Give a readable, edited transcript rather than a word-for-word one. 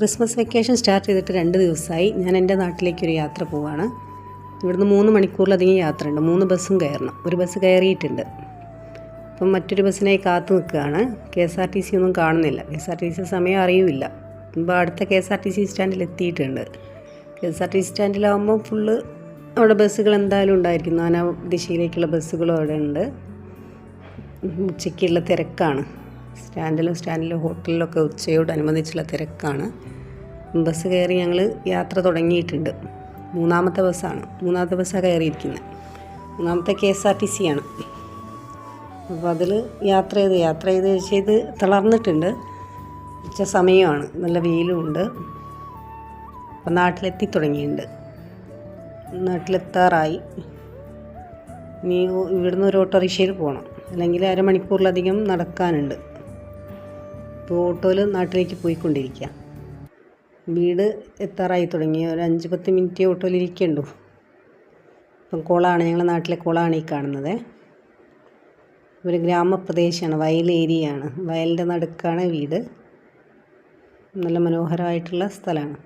Christmas vacation start ചെയ്തിട്ട് 2 ദിവസമായി. ഞാൻ എൻ്റെ നാട്ടിലേക്കൊരു യാത്ര പോവുകയാണ്. ഇവിടുന്ന് 3 മണിക്കൂറിലധികം യാത്രയുണ്ട്. 3 ബസ്സും കയറണം. ഒരു ബസ് കയറിയിട്ടുണ്ട്. അപ്പം മറ്റൊരു ബസ്സിനായി കാത്തു നിൽക്കുകയാണ്. KSRTC ഒന്നും കാണുന്നില്ല. KSRTC സമയം അറിയില്ല. ഇപ്പോൾ അടുത്ത KSRTC സ്റ്റാൻഡിൽ എത്തിയിട്ടുണ്ട്. KSRTC സ്റ്റാൻഡിലാകുമ്പോൾ ഫുള്ള് അവിടെ ബസ്സുകൾ എന്തായാലും ഉണ്ടായിരിക്കും. നാനാ ദിശയിലേക്കുള്ള ബസ്സുകളും അവിടെ ഉണ്ട്. ഉച്ചയ്ക്കുള്ള തിരക്കാണ്. സ്റ്റാൻഡിലും ഹോട്ടലിലൊക്കെ ഉച്ചയോടനുബന്ധിച്ചുള്ള തിരക്കാണ്. ബസ് കയറി ഞങ്ങൾ യാത്ര തുടങ്ങിയിട്ടുണ്ട്. മൂന്നാമത്തെ ബസ്സാണ് കയറിയിരിക്കുന്നത്. മൂന്നാമത്തെ KSRTC ആണ്. അപ്പോൾ അതിൽ യാത്ര ചെയ്ത് തളർന്നിട്ടുണ്ട്. ഉച്ച സമയമാണ്, നല്ല വെയിലുമുണ്ട്. അപ്പോൾ നാട്ടിലെത്തി തുടങ്ങിയിട്ടുണ്ട്. നാട്ടിലെത്താറായി. ഇനി ഇവിടുന്ന് ഒരു ഓട്ടോറിക്ഷയിൽ പോകണം, അല്ലെങ്കിൽ അരമണിക്കൂറിലധികം നടക്കാനുണ്ട്. ഇപ്പോൾ ഓട്ടോയിൽ നാട്ടിലേക്ക് പോയിക്കൊണ്ടിരിക്കുക. വീട് എത്താറായി തുടങ്ങി. ഒരു 5-10 മിനിറ്റ് ഓട്ടോയിൽ ഇരിക്കണ്ടു. ഇപ്പം കുളമാണ്, ഞങ്ങളുടെ നാട്ടിലെ കുളമാണ് ഈ കാണുന്നത്. ഒരു ഗ്രാമപ്രദേശമാണ്, വയൽ ഏരിയയാണ്. വയലിൻ്റെ നടുക്കാണ് വീട്. നല്ല മനോഹരമായിട്ടുള്ള സ്ഥലമാണ്.